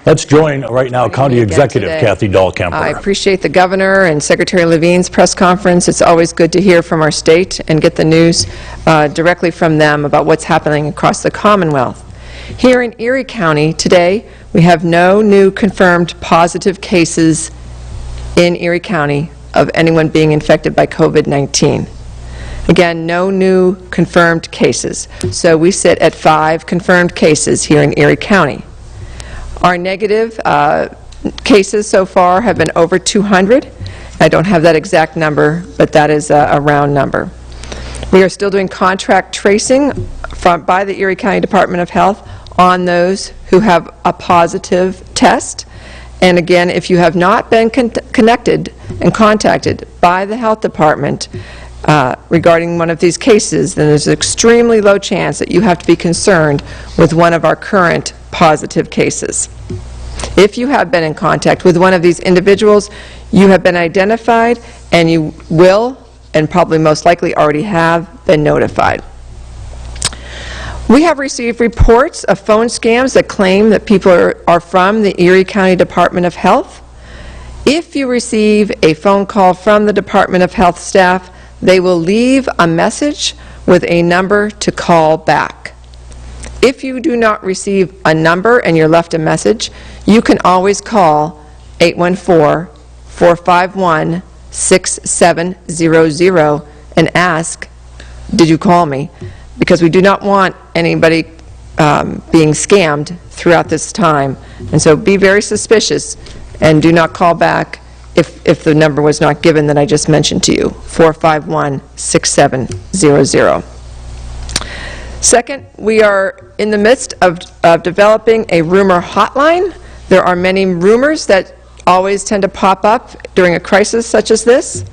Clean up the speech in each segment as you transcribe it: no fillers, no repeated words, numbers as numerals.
Let's join right now County Executive Kathy Dahlkemper. I appreciate the Governor and Secretary Levine's press conference. It's always good to hear from our state and get the news directly from them about what's happening across the Commonwealth. Here in Erie County today, we have no new confirmed positive cases in Erie County of anyone being infected by COVID-19. Again, no new confirmed cases. So we sit at 5 confirmed cases here in Erie County. Our negative cases so far have been over 200. I don't have that exact number, but that is a round number. We are still doing contract tracing by the Erie County Department of Health on those who have a positive test. And again, if you have not been connected and contacted by the health department regarding one of these cases, then there's an extremely low chance that you have to be concerned with one of our current positive cases. If you have been in contact with one of these individuals, you have been identified and you will, and probably most likely already have, been notified. We have received reports of phone scams that claim that people are from the Erie County Department of Health. If you receive a phone call from the Department of Health staff, they will leave a message with a number to call back. If you do not receive a number and you're left a message, you can always call 814-451-6700 and ask, did you call me? Because we do not want anybody being scammed throughout this time. And so be very suspicious and do not call back if the number was not given that I just mentioned to you, 451-6700. Second, we are in the midst of developing a rumor hotline. There are many rumors that always tend to pop up during a crisis such as this.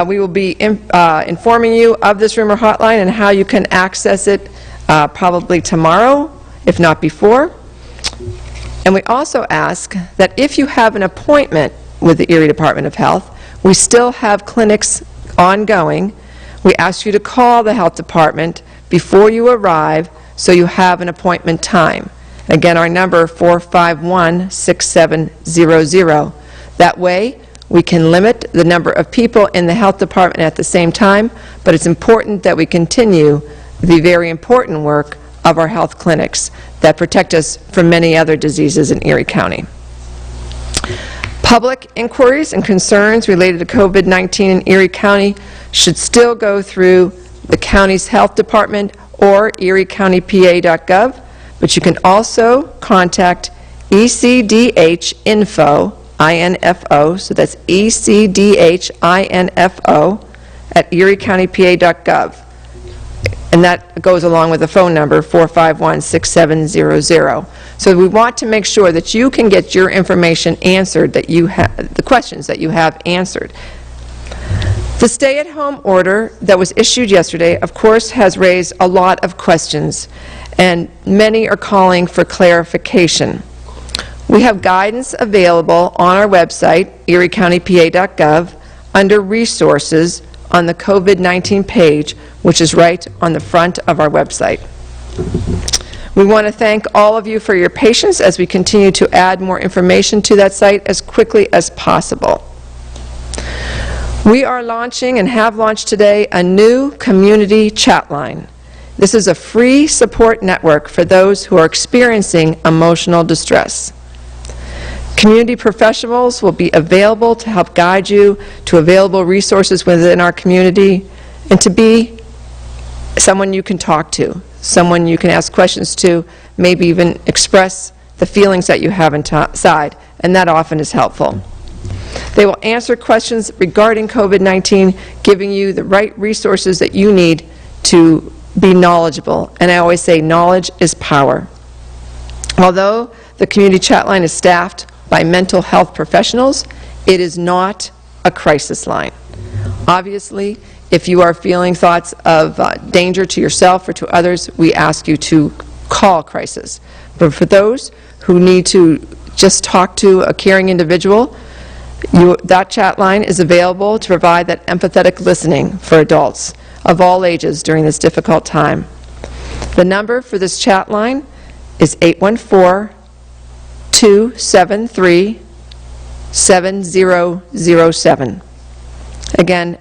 We will be informing you of this rumor hotline and how you can access it probably tomorrow, if not before. And we also ask that if you have an appointment with the Erie Department of Health, we still have clinics ongoing. We ask you to call the health department before you arrive so you have an appointment time. Again, our number 451-6700. That way, we can limit the number of people in the health department at the same time, but it's important that we continue the very important work of our health clinics that protect us from many other diseases in Erie County. Public inquiries and concerns related to COVID-19 in Erie County should still go through the county's health department or eriecountypa.gov, but you can also contact ECDH-INFO, I-N-F-O, so that's ECDH-INFO at eriecountypa.gov. And that goes along with the phone number, 451-6700. So we want to make sure that you can get your information answered, that you have the questions that you have answered. The stay-at-home order that was issued yesterday, of course, has raised a lot of questions, and many are calling for clarification. We have guidance available on our website, eriecountypa.gov, under Resources on the COVID-19 page, which is right on the front of our website. We want to thank all of you for your patience as we continue to add more information to that site as quickly as possible. We are launching and have launched today a new community chat line. This is a free support network for those who are experiencing emotional distress. Community professionals will be available to help guide you to available resources within our community and to be someone you can talk to, someone you can ask questions to, maybe even express the feelings that you have inside, and that often is helpful. They will answer questions regarding COVID-19, giving you the right resources that you need to be knowledgeable. And I always say knowledge is power. Although the community chat line is staffed by mental health professionals, it is not a crisis line. Obviously, if you are feeling thoughts of danger to yourself or to others, we ask you to call crisis. But for those who need to just talk to a caring individual, that chat line is available to provide that empathetic listening for adults of all ages during this difficult time. The number for this chat line is 814 814-273-7007. Again,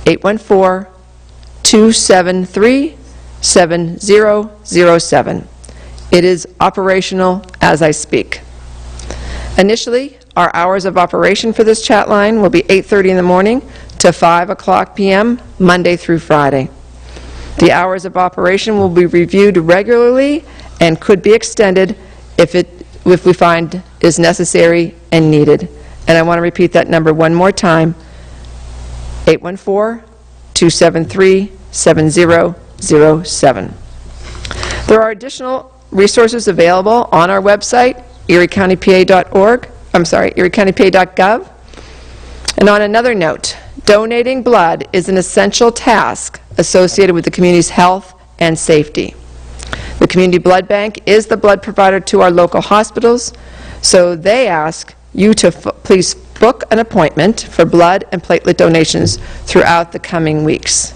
814-273-7007. It is operational as I speak. Initially, our hours of operation for this chat line will be 8:30 in the morning to 5 o'clock p.m., Monday through Friday. The hours of operation will be reviewed regularly and could be extended if we find is necessary and needed. And I want to repeat that number one more time, 814-273-7007. There are additional resources available on our website, eriecountypa.gov. And on another note, donating blood is an essential task associated with the community's health and safety. The Community Blood Bank is the blood provider to our local hospitals, so they ask you to please book an appointment for blood and platelet donations throughout the coming weeks.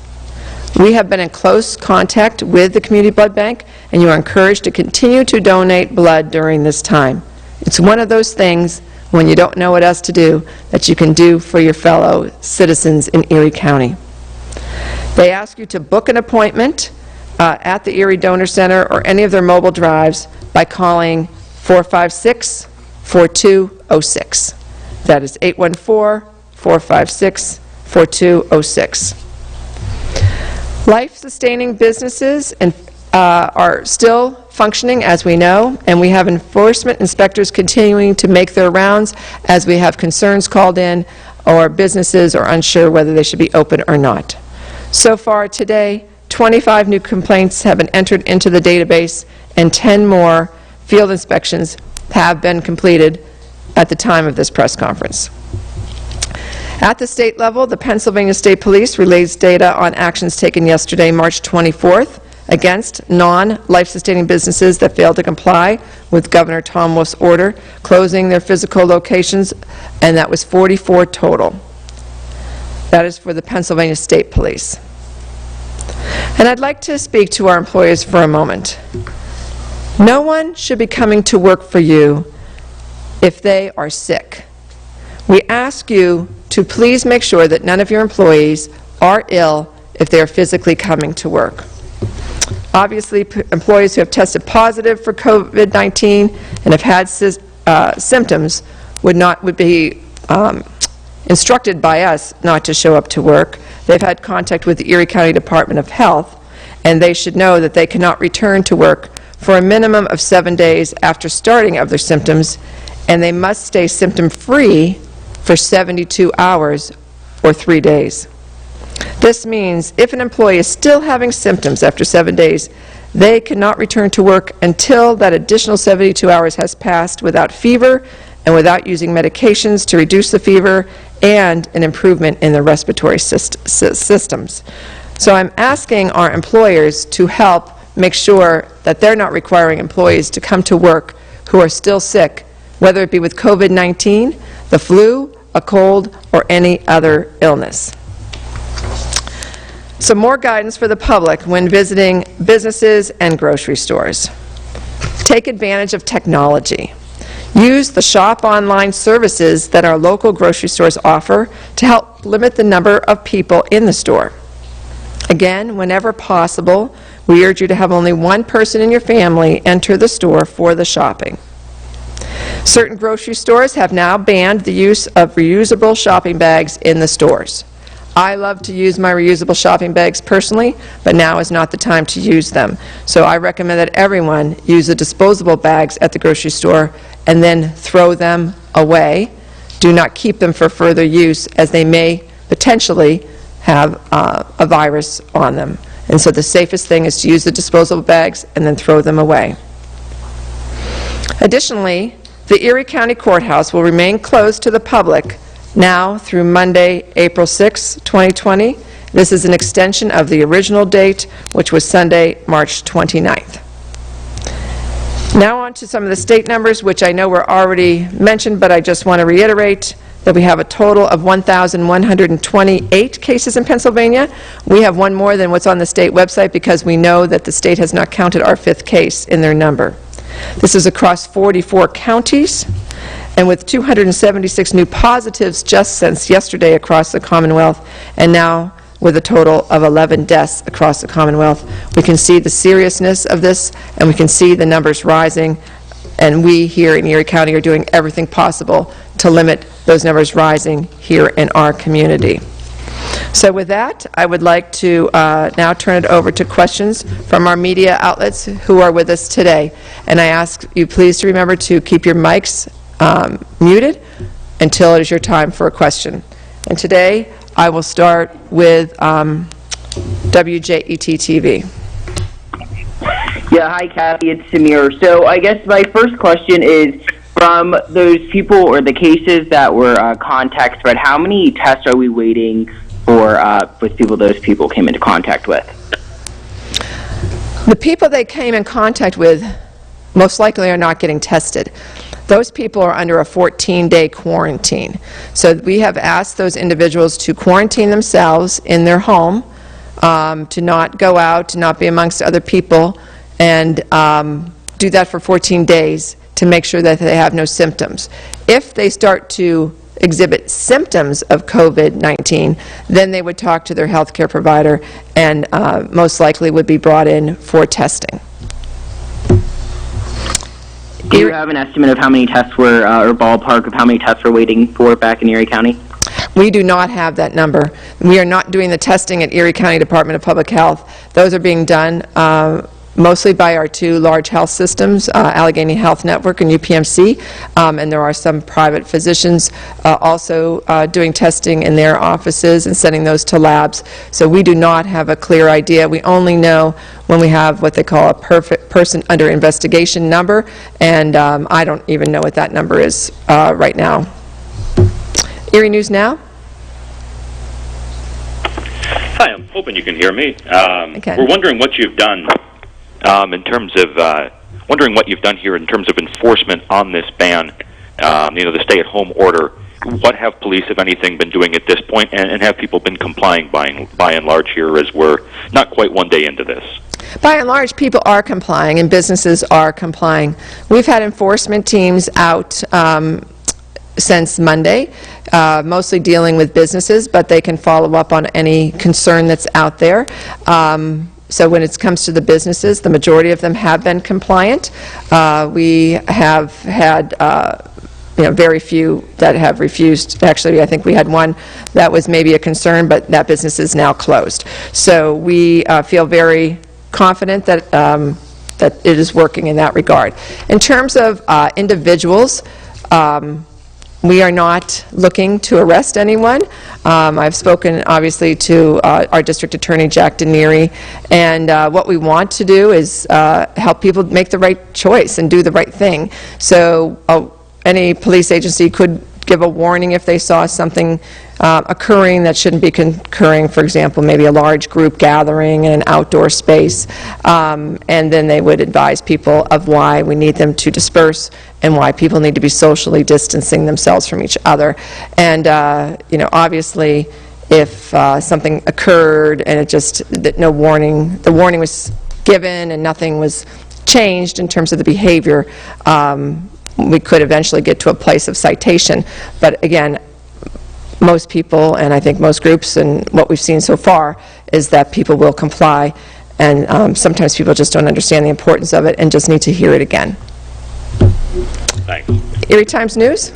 We have been in close contact with the Community Blood Bank, and you are encouraged to continue to donate blood during this time. It's one of those things, when you don't know what else to do, that you can do for your fellow citizens in Erie County. They ask you to book an appointment at the Erie Donor Center or any of their mobile drives by calling 456-4206. That is 814-456-4206. Life-sustaining businesses are still functioning, as we know, and we have enforcement inspectors continuing to make their rounds as we have concerns called in or businesses are unsure whether they should be open or not. So far today, 25 new complaints have been entered into the database, and 10 more field inspections have been completed at the time of this press conference. At the state level, the Pennsylvania State Police released data on actions taken yesterday, March 24th, against non-life-sustaining businesses that failed to comply with Governor Tom Wolf's order closing their physical locations, and that was 44 total. That is for the Pennsylvania State Police. And I'd like to speak to our employees for a moment. No one should be coming to work for you if they are sick. We ask you to please make sure that none of your employees are ill if they are physically coming to work. Obviously, employees who have tested positive for COVID-19 and have had symptoms would be instructed by us not to show up to work. They've had contact with the Erie County Department of Health, and they should know that they cannot return to work for a minimum of 7 days after starting of their symptoms, and they must stay symptom-free for 72 hours or 3 days. This means if an employee is still having symptoms after 7 days, they cannot return to work until that additional 72 hours has passed without fever and without using medications to reduce the fever and an improvement in their respiratory systems. So I'm asking our employers to help make sure that they're not requiring employees to come to work who are still sick, whether it be with COVID-19, the flu, a cold, or any other illness. Some more guidance for the public when visiting businesses and grocery stores. Take advantage of technology. Use the shop online services that our local grocery stores offer to help limit the number of people in the store. Again, whenever possible, we urge you to have only one person in your family enter the store for the shopping. Certain grocery stores have now banned the use of reusable shopping bags in the stores. I love to use my reusable shopping bags personally, but now is not the time to use them. So I recommend that everyone use the disposable bags at the grocery store and then throw them away. Do not keep them for further use, as they may potentially have a virus on them. And so the safest thing is to use the disposable bags and then throw them away. Additionally, the Erie County Courthouse will remain closed to the public now through Monday, April 6, 2020. This is an extension of the original date, which was Sunday, March 29th. Now on to some of the state numbers, which I know were already mentioned, but I just want to reiterate that we have a total of 1,128 cases in Pennsylvania. We have one more than what's on the state website because we know that the state has not counted our 5th case in their number. This is across 44 counties, and with 276 new positives just since yesterday across the Commonwealth, and now with a total of 11 deaths across the Commonwealth. We can see the seriousness of this, and we can see the numbers rising, and we here in Erie County are doing everything possible to limit those numbers rising here in our community. So with that, I would like to now turn it over to questions from our media outlets who are with us today. And I ask you please to remember to keep your mics muted until it is your time for a question. And today, I will start with WJET-TV. Yeah, hi Kathy, it's Samir. So I guess my first question is, from those people or the cases that were contact spread, how many tests are we waiting for with people those people came into contact with? The people they came in contact with most likely are not getting tested. Those people are under a 14-day quarantine. So we have asked those individuals to quarantine themselves in their home, to not go out, to not be amongst other people, and do that for 14 days to make sure that they have no symptoms. If they start to exhibit symptoms of COVID-19, then they would talk to their health care provider and most likely would be brought in for testing. Do you have an estimate of how many tests were, or ballpark of how many tests we're waiting for back in Erie County? We do not have that number. We are not doing the testing at Erie County Department of Public Health. Those are being done mostly by our two large health systems, Allegheny Health Network and UPMC, and there are some private physicians also doing testing in their offices and sending those to labs. So we do not have a clear idea. We only know when we have what they call a perfect person under investigation number, and I don't even know what that number is right now. Erie News Now? Hi, I'm hoping you can hear me. Okay. We're wondering what you've done in terms of here in terms of enforcement on this ban. The stay-at-home order. What have police, if anything, been doing at this point, and have people been complying by and large here, as we're not quite one day into this? By and large, people are complying and businesses are complying. We've had enforcement teams out since Monday, mostly dealing with businesses, but they can follow up on any concern that's out there. So when it comes to the businesses, the majority of them have been compliant. We have had very few that have refused. Actually, I think we had one that was maybe a concern, but that business is now closed. So we feel very confident that that it is working in that regard. In terms of individuals, we are not looking to arrest anyone. I've spoken, obviously, to our district attorney, Jack Denieri, and what we want to do is help people make the right choice and do the right thing. So any police agency could give a warning if they saw something occurring that shouldn't be occurring, for example, maybe a large group gathering in an outdoor space, and then they would advise people of why we need them to disperse and why people need to be socially distancing themselves from each other. And, obviously, if something occurred and that no warning, the warning was given and nothing was changed in terms of the behavior, we could eventually get to a place of citation. But again, most people, and I think most groups, and what we've seen so far, is that people will comply, and sometimes people just don't understand the importance of it and just need to hear it again. Thanks. Erie Times News?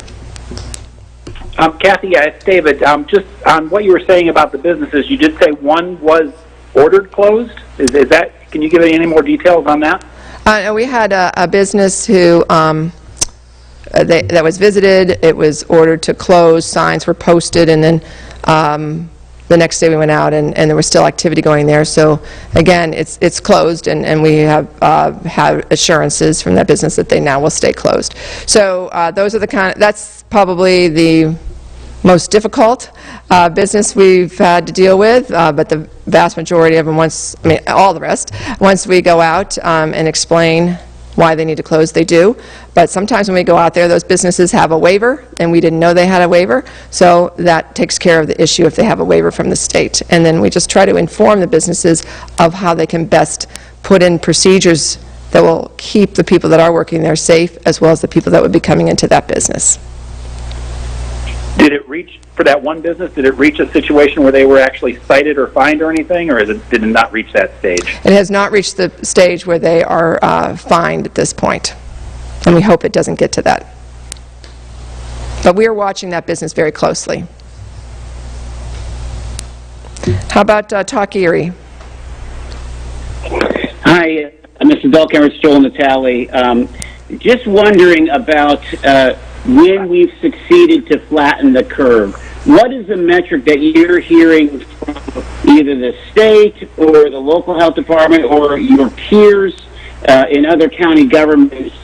Kathy, it's David. Just on what you were saying about the businesses, you did say one was ordered closed. Is that? Can you give any more details on that? We had a business who that was visited. It was ordered to close. Signs were posted, and then the next day we went out, and there was still activity going there. So again, it's closed, and we have had assurances from that business that they now will stay closed. So those are that's probably the most difficult business we've had to deal with, but the vast majority of them, all the rest, once we go out and explain why they need to close, they do. But sometimes when we go out there, those businesses have a waiver, and we didn't know they had a waiver, so that takes care of the issue if they have a waiver from the state. And then we just try to inform the businesses of how they can best put in procedures that will keep the people that are working there safe, as well as the people that would be coming into that business. Did it reach, for that one business, did it reach a situation where they were actually cited or fined or anything, or did it not reach that stage? It has not reached the stage where they are fined at this point, and we hope it doesn't get to that. But we are watching that business very closely. How about Talk Erie? Hi, Mr. Dahlkemper, it's Joel Natale. Just wondering about when we've succeeded to flatten the curve. What is the metric that you're hearing from either the state or the local health department or your peers in other county governments?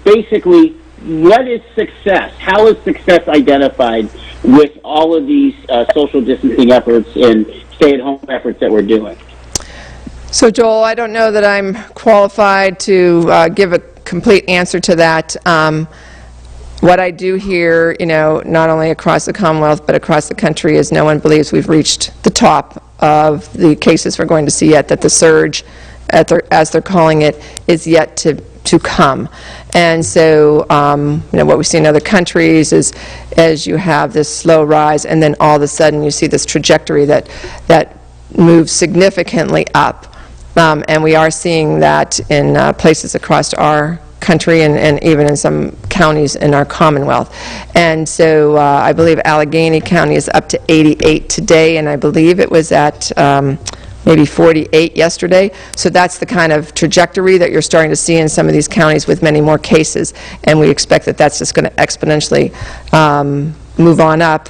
Basically, what is success? How is success identified with all of these social distancing efforts and stay-at-home efforts that we're doing? So, Joel, I don't know that I'm qualified to give a complete answer to that. What I do hear, not only across the Commonwealth but across the country, is no one believes we've reached the top of the cases we're going to see yet, that the surge, as they're calling it, is yet to come. And so, what we see in other countries is, as you have this slow rise, and then all of a sudden you see this trajectory that moves significantly up. And we are seeing that in places across our country and even in some counties in our Commonwealth. And so I believe Allegheny County is up to 88 today, and I believe it was at maybe 48 yesterday. So that's the kind of trajectory that you're starting to see in some of these counties with many more cases, and we expect that that's just going to exponentially move on up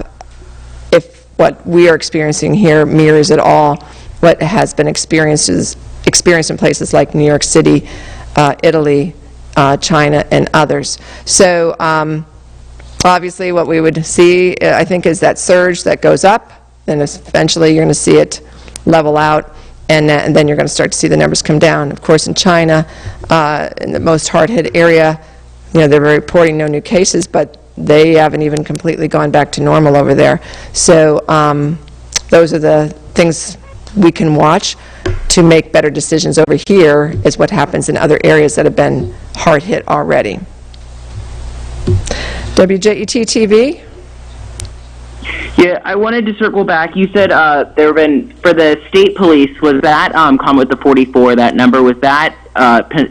if what we are experiencing here mirrors at all what has been experienced in places like New York City, Italy, China, and others. So obviously what we would see, I think, is that surge that goes up, then eventually you're going to see it level out, and then you're going to start to see the numbers come down. Of course, in China, in the most hard-hit area, they're reporting no new cases, but they haven't even completely gone back to normal over there. So those are the things we can watch to make better decisions over here, is what happens in other areas that have been hard hit already. WJET-TV? Yeah, I wanted to circle back. You said there have been, for the state police, was that, come with the 44, that number, was that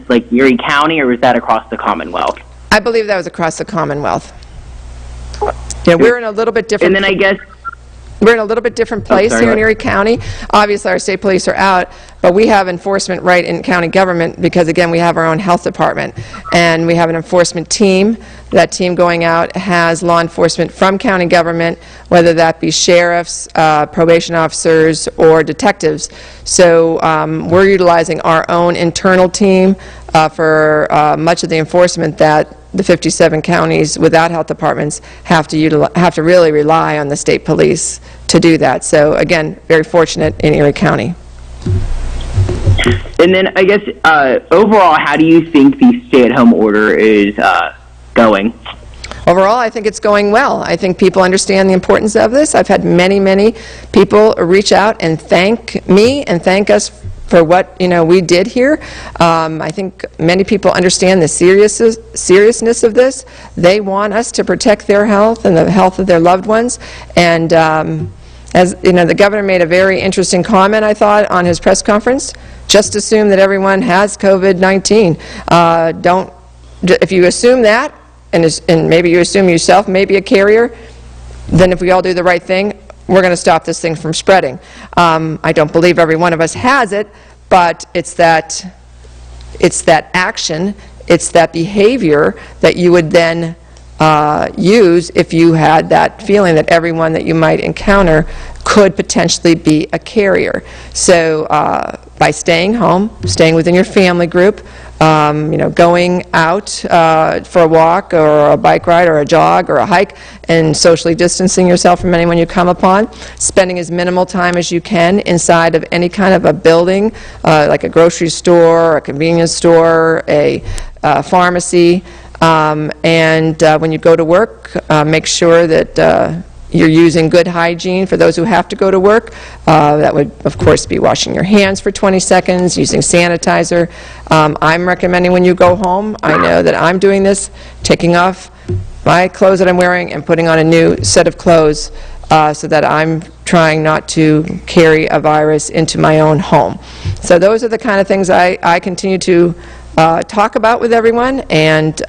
like Erie County, or was that across the Commonwealth? I believe that was across the Commonwealth. Yeah, we're in a little bit different... And then I guess... We're in a little bit different place here in Erie County. Obviously, our state police are out, but we have enforcement right in county government because, again, we have our own health department, and we have an enforcement team. That team going out has law enforcement from county government, whether that be sheriffs, probation officers, or detectives. So we're utilizing our own internal team for much of the enforcement that the 57 counties without health departments have to really rely on the state police to do that. So again, very fortunate in Erie County. And then I guess overall, how do you think the stay-at-home order is going? Overall, I think it's going well. I think people understand the importance of this. I've had many, many people reach out and thank me and thank us for what we did here. I think many people understand the seriousness of this. They want us to protect their health and the health of their loved ones. And as the governor made a very interesting comment, I thought, on his press conference. Just assume that everyone has COVID-19. If you assume that, and maybe you assume yourself may be a carrier, then if we all do the right thing, we're going to stop this thing from spreading. I don't believe every one of us has it, but it's that action, it's that behavior that you would then use if you had that feeling that everyone that you might encounter could potentially be a carrier. So by staying home, staying within your family group, going out for a walk or a bike ride or a jog or a hike, and socially distancing yourself from anyone you come upon, spending as minimal time as you can inside of any kind of a building, like a grocery store, a convenience store, a pharmacy, and when you go to work, make sure that you're using good hygiene for those who have to go to work. That would, of course, be washing your hands for 20 seconds, using sanitizer. I'm recommending when you go home, I know that I'm doing this, taking off my clothes that I'm wearing and putting on a new set of clothes so that I'm trying not to carry a virus into my own home. So those are the kind of things I continue to talk about with everyone, and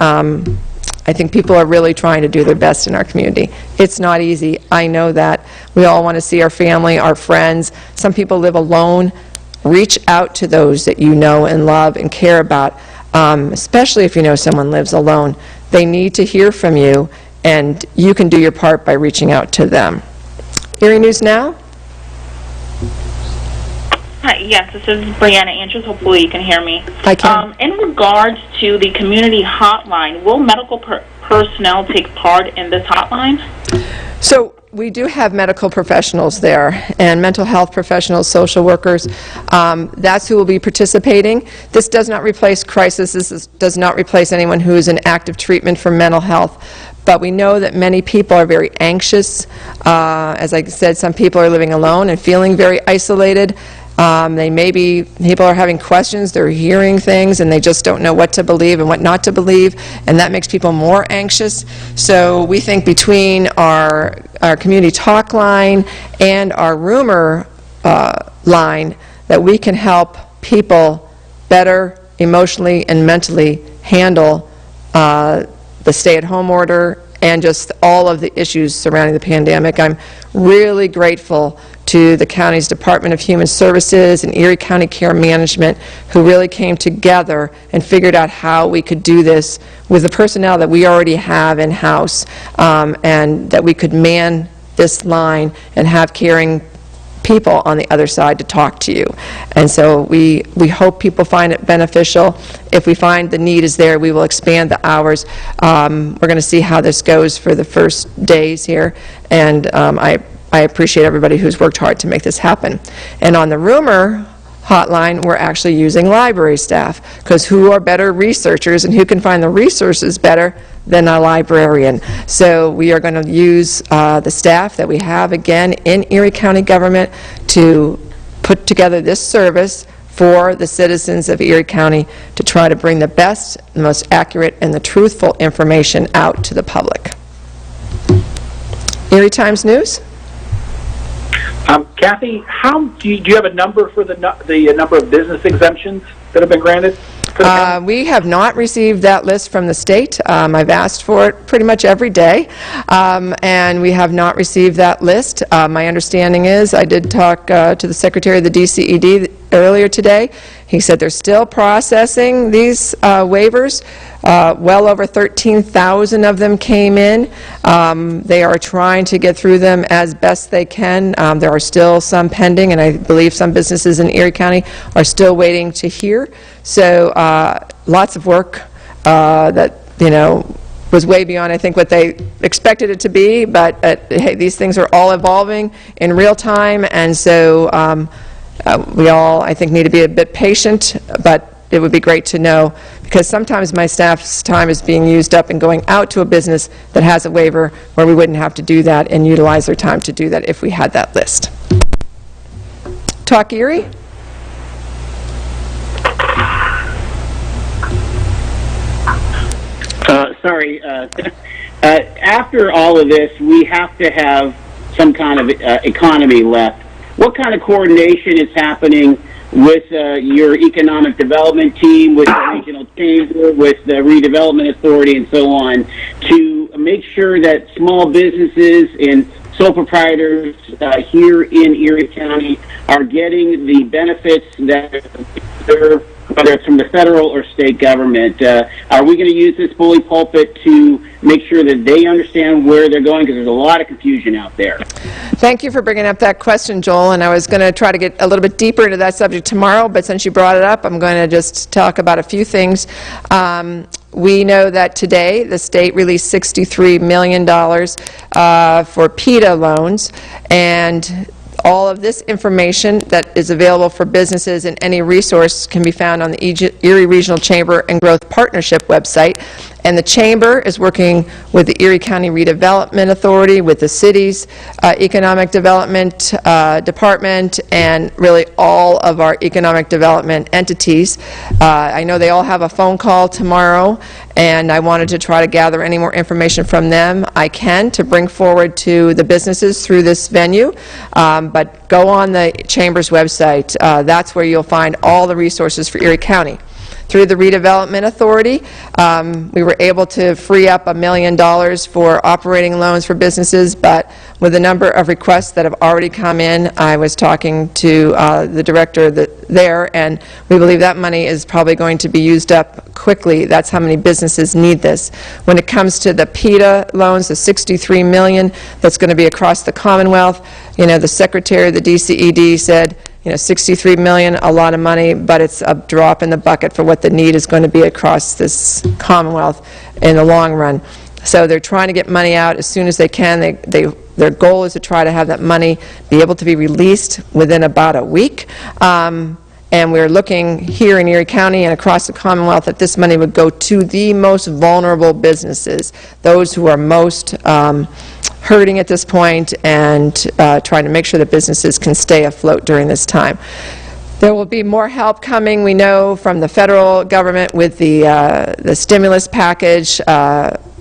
I think people are really trying to do their best in our community. It's not easy. I know that. We all want to see our family, our friends. Some people live alone. Reach out to those that you know and love and care about, especially if you know someone lives alone. They need to hear from you, and you can do your part by reaching out to them. Erie News Now? Hi, yes, this is Brianna Andrews. Hopefully you can hear me. I can. In regards to the community hotline, will medical personnel take part in this hotline? So we do have medical professionals there, and mental health professionals, social workers. That's who will be participating. This does not replace crisis. This does not replace anyone who is in active treatment for mental health. But we know that many people are very anxious. As I said, some people are living alone and feeling very isolated. People are having questions, they're hearing things, and they just don't know what to believe and what not to believe, and that makes people more anxious. So we think between our community talk line and our rumor line that we can help people better emotionally and mentally handle the stay-at-home order and just all of the issues surrounding the pandemic. I'm really grateful to the county's Department of Human Services and Erie County Care Management, who really came together and figured out how we could do this with the personnel that we already have in-house, and that we could man this line and have caring people on the other side to talk to you. And so we hope people find it beneficial. If we find the need is there, we will expand the hours. We're going to see how this goes for the first days here, and I appreciate everybody who's worked hard to make this happen. And on the rumor hotline, we're actually using library staff, because who are better researchers and who can find the resources better than a librarian? So we are going to use the staff that we have, again, in Erie County government to put together this service for the citizens of Erie County to try to bring the best, the most accurate, and the truthful information out to the public. Erie Times News? Kathy, how do you have a number for the number of business exemptions that have been granted? We have not received that list from the state. I've asked for it pretty much every day, and we have not received that list. My understanding is, I did talk to the Secretary of the DCED earlier today. He said they're still processing these waivers. Well over 13,000 of them came in. They are trying to get through them as best they can. There are still some pending, and I believe some businesses in Erie County are still waiting to hear. So lots of work that, was way beyond, I think, what they expected it to be. But hey, these things are all evolving in real time, and so we all, I think, need to be a bit patient, but it would be great to know, because sometimes my staff's time is being used up in going out to a business that has a waiver where we wouldn't have to do that and utilize their time to do that if we had that list. Talk Erie? Sorry. After all of this, we have to have some kind of economy left. What kind of coordination is happening with your economic development team, with the regional chamber, with the redevelopment authority, and so on, to make sure that small businesses and sole proprietors here in Erie County are getting the benefits that they deserve, whether it's from the federal or state government? Are we going to use this bully pulpit to make sure that they understand where they're going? Because there's a lot of confusion out there. Thank you for bringing up that question, Joel, and I was going to try to get a little bit deeper into that subject tomorrow, but since you brought it up, I'm going to just talk about a few things. We know that today the state released $63 million for PITA loans, and all of this information that is available for businesses and any resource can be found on the Erie Regional Chamber and Growth Partnership website. And the Chamber is working with the Erie County Redevelopment Authority, with the city's Economic Development Department, and really all of our economic development entities. I know they all have a phone call tomorrow, and I wanted to try to gather any more information from them I can to bring forward to the businesses through this venue. But go on the Chamber's website. That's where you'll find all the resources for Erie County. Through the Redevelopment Authority, we were able to free up $1 million for operating loans for businesses, but with the number of requests that have already come in, I was talking to the director there, and we believe that money is probably going to be used up quickly. That's how many businesses need this. When it comes to the PITA loans, the $63 million that's going to be across the Commonwealth, you know, the Secretary of the DCED said, you know, $63 million, a lot of money, but it's a drop in the bucket for what the need is going to be across this Commonwealth in the long run. So they're trying to get money out as soon as they can. Their goal is to try to have that money be able to be released within about a week. And we're looking here in Erie County and across the Commonwealth that this money would go to the most vulnerable businesses, those who are most hurting at this point, and trying to make sure that businesses can stay afloat during this time. There will be more help coming, we know, from the federal government with the stimulus package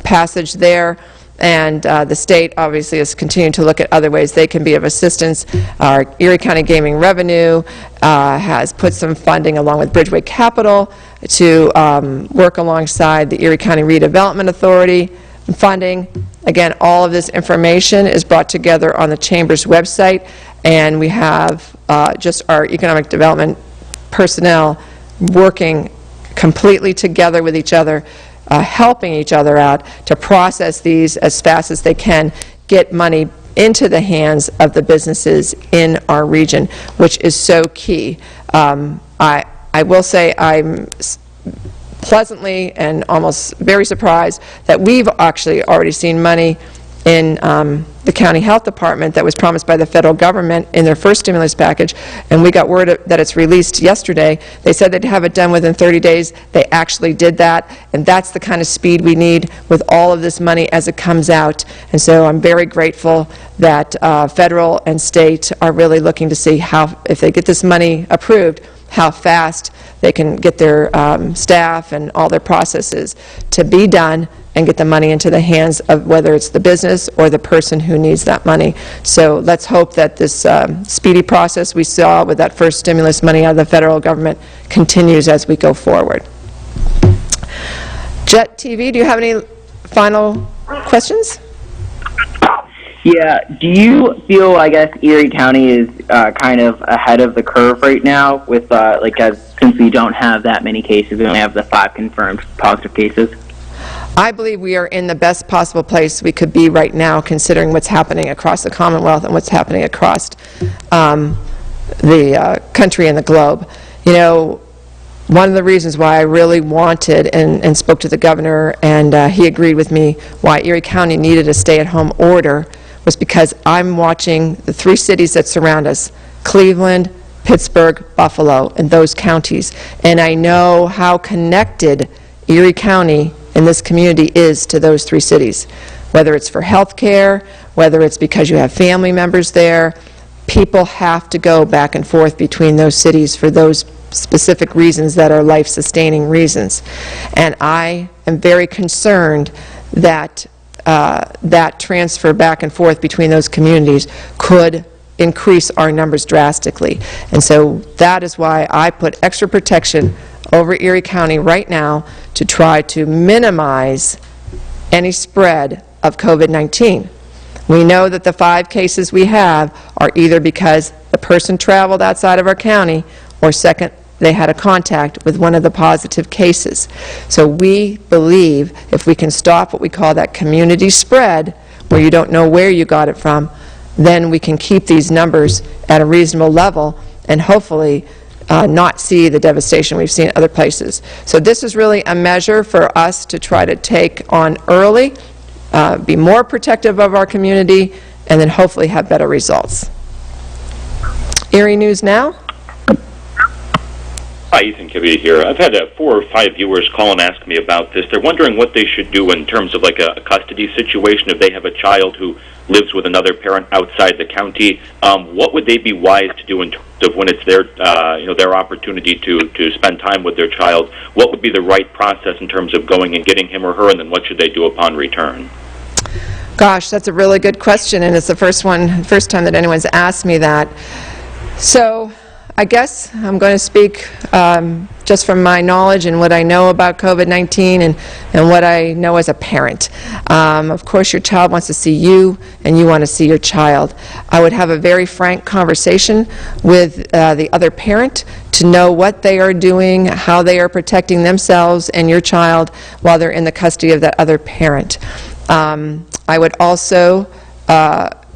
passage there, and the state obviously is continuing to look at other ways they can be of assistance. Our Erie County Gaming Revenue has put some funding along with Bridgeway Capital to work alongside the Erie County Redevelopment Authority funding. Again, all of this information is brought together on the Chamber's website, and we have just our economic development personnel working completely together with each other, helping each other out to process these as fast as they can, get money into the hands of the businesses in our region, which is so key. I will say I'm pleasantly and almost very surprised that we've actually already seen money in the county health department that was promised by the federal government in their first stimulus package, and we got word that it's released yesterday. They said they'd have it done within 30 days. They actually did that, and that's the kind of speed we need with all of this money as it comes out. And so I'm very grateful that federal and state are really looking to see how, if they get this money approved, how fast they can get their staff and all their processes to be done and get the money into the hands of whether it's the business or the person who needs that money. So let's hope that this speedy process we saw with that first stimulus money out of the federal government continues as we go forward. Jet TV, do you have any final questions? Yeah, do you feel, I guess, Erie County is kind of ahead of the curve right now with, since we don't have that many cases, we only have the 5 confirmed positive cases? I believe we are in the best possible place we could be right now, considering what's happening across the Commonwealth and what's happening across the country and the globe. You know, one of the reasons why I really wanted and spoke to the governor, and he agreed with me, why Erie County needed a stay-at-home order was because I'm watching the 3 cities that surround us, Cleveland, Pittsburgh, Buffalo, and those counties, and I know how connected Erie County and this community is to those 3 cities, whether it's for health care, whether it's because you have family members there. People have to go back and forth between those cities for those specific reasons that are life-sustaining reasons. And I am very concerned that that transfer back and forth between those communities could increase our numbers drastically. And so that is why I put extra protection over Erie County right now to try to minimize any spread of COVID-19. We know that the 5 cases we have are either because the person traveled outside of our county, or second, they had a contact with one of the positive cases. So we believe if we can stop what we call that community spread, where you don't know where you got it from, then we can keep these numbers at a reasonable level and hopefully not see the devastation we've seen other places. So this is really a measure for us to try to take on early, be more protective of our community, and then hopefully have better results. Erie News Now. Hi, Ethan Kibbe here. I've had 4 or 5 viewers call and ask me about this. They're wondering what they should do in terms of like a custody situation if they have a child who lives with another parent outside the county. What would they be wise to do in terms of when it's their, their opportunity to spend time with their child? What would be the right process in terms of going and getting him or her, and then what should they do upon return? Gosh, that's a really good question, and it's the first time that anyone's asked me that. So I guess I'm going to speak just from my knowledge and what I know about COVID-19 and what I know as a parent. Of course, your child wants to see you, and you want to see your child. I would have a very frank conversation with the other parent to know what they are doing, how they are protecting themselves and your child while they're in the custody of that other parent. I would also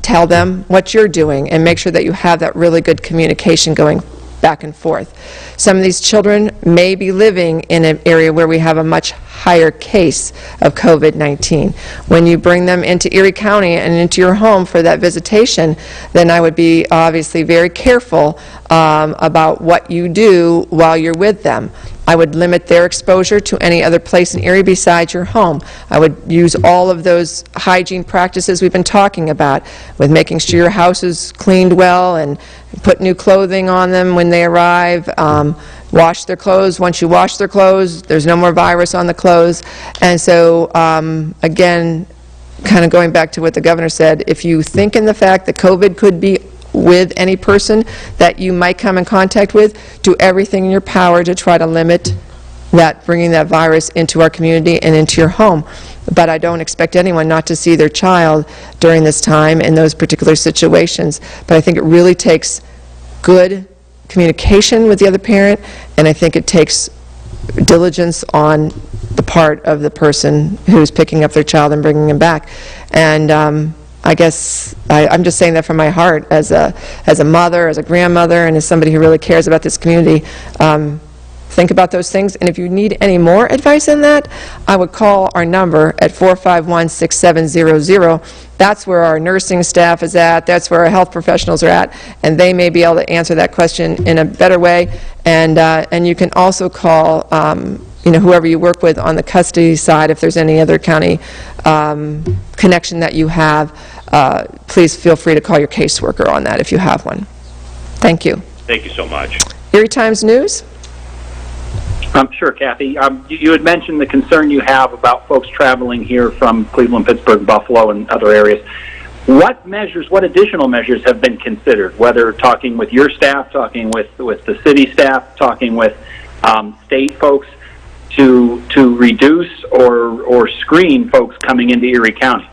tell them what you're doing and make sure that you have that really good communication going back and forth. Some of these children may be living in an area where we have a much higher case of COVID-19. When you bring them into Erie County and into your home for that visitation, then I would be obviously very careful about what you do while you're with them. I would limit their exposure to any other place in Erie besides your home. I would use all of those hygiene practices we've been talking about, with making sure your house is cleaned well and put new clothing on them when they arrive. Wash their clothes. Once you wash their clothes, there's no more virus on the clothes. And so, again, kind of going back to what the governor said, if you think in the fact that COVID could be with any person that you might come in contact with, do everything in your power to try to limit that, bringing that virus into our community and into your home. But I don't expect anyone not to see their child during this time in those particular situations. But I think it really takes good communication with the other parent, and I think it takes diligence on the part of the person who's picking up their child and bringing him back. And I guess I'm just saying that from my heart as a mother, as a grandmother, and as somebody who really cares about this community. Think about those things, and if you need any more advice on that, I would call our number at 451-6700. That's where our nursing staff is at, that's where our health professionals are at, and they may be able to answer that question in a better way. And you can also call whoever you work with on the custody side. If there's any other county connection that you have, please feel free to call your caseworker on that if you have one. Thank you. Thank you so much. Erie Times News? Sure, Kathy. You had mentioned the concern you have about folks traveling here from Cleveland, Pittsburgh, Buffalo, and other areas. What measures, what additional measures have been considered, whether talking with your staff, talking with the city staff, talking with state folks, to reduce or screen folks coming into Erie County?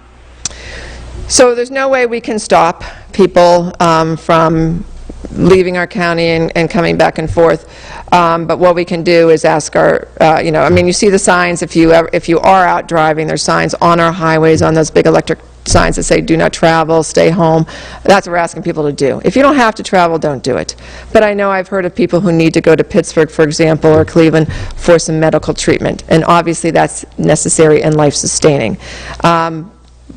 So there's no way we can stop people from leaving our county and coming back and forth. But what we can do is ask our, you see the signs if you are out driving. There's signs on our highways, on those big electric signs that say do not travel, stay home. That's what we're asking people to do. If you don't have to travel, don't do it. But I know I've heard of people who need to go to Pittsburgh, for example, or Cleveland for some medical treatment, and obviously that's necessary and life-sustaining.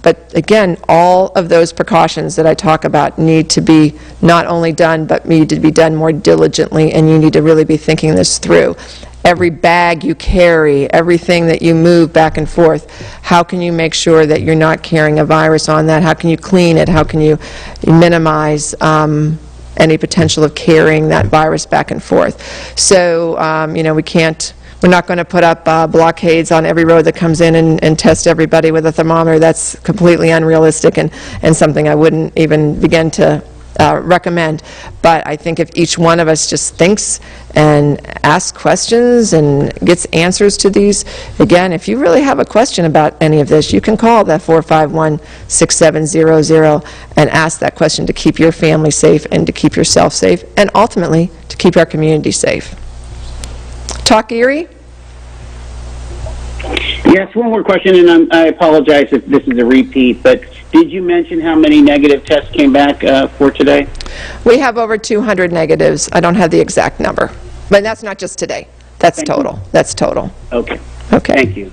But again, all of those precautions that I talk about need to be not only done, but need to be done more diligently, and you need to really be thinking this through. Every bag you carry, everything that you move back and forth, how can you make sure that you're not carrying a virus on that? How can you clean it? How can you minimize any potential of carrying that virus back and forth? So, we're not going to put up blockades on every road that comes in and test everybody with a thermometer. That's completely unrealistic and something I wouldn't even begin to recommend. But I think if each one of us just thinks and asks questions and gets answers to these, again, if you really have a question about any of this, you can call that 451-6700 and ask that question to keep your family safe and to keep yourself safe, and ultimately to keep our community safe. Talk Erie? Yes, one more question, and I apologize if this is a repeat, but did you mention how many negative tests came back for today? We have over 200 negatives. I don't have the exact number, but that's not just today. That's total. That's total. Okay. Okay. Thank you.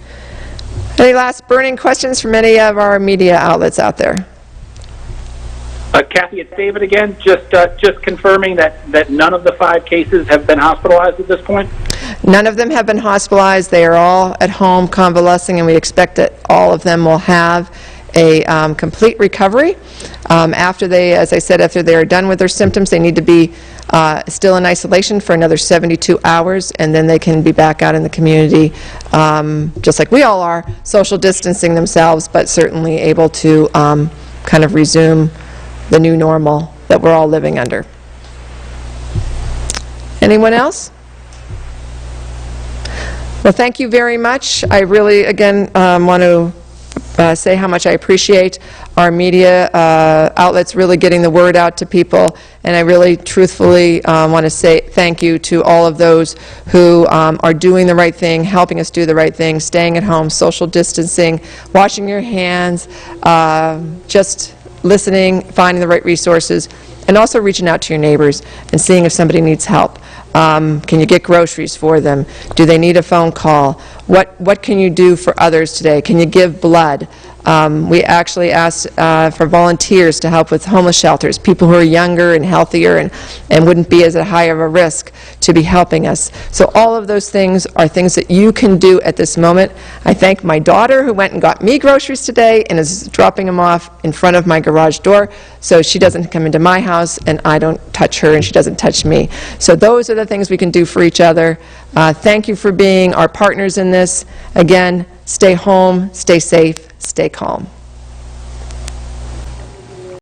Any last burning questions from any of our media outlets out there? Kathy, it's David again. Just confirming that none of the 5 cases have been hospitalized at this point? None of them have been hospitalized. They are all at home convalescing, and we expect that all of them will have a complete recovery. After they, as I said, after they are done with their symptoms, they need to be still in isolation for another 72 hours, and then they can be back out in the community, just like we all are, social distancing themselves, but certainly able to kind of resume the new normal that we're all living under. Anyone else? Well, thank you very much. I really, again, want to say how much I appreciate our media outlets really getting the word out to people, and I really truthfully want to say thank you to all of those who are doing the right thing, helping us do the right thing, staying at home, social distancing, washing your hands, just listening, finding the right resources, and also reaching out to your neighbors and seeing if somebody needs help. Can you get groceries for them? Do they need a phone call? What can you do for others today? Can you give blood? We actually asked for volunteers to help with homeless shelters, people who are younger and healthier and wouldn't be as high of a risk to be helping us. So all of those things are things that you can do at this moment. I thank my daughter who went and got me groceries today and is dropping them off in front of my garage door so she doesn't come into my house and I don't touch her and she doesn't touch me. So those are the things we can do for each other. Thank you for being our partners in this. Again, stay home, stay safe, stay calm.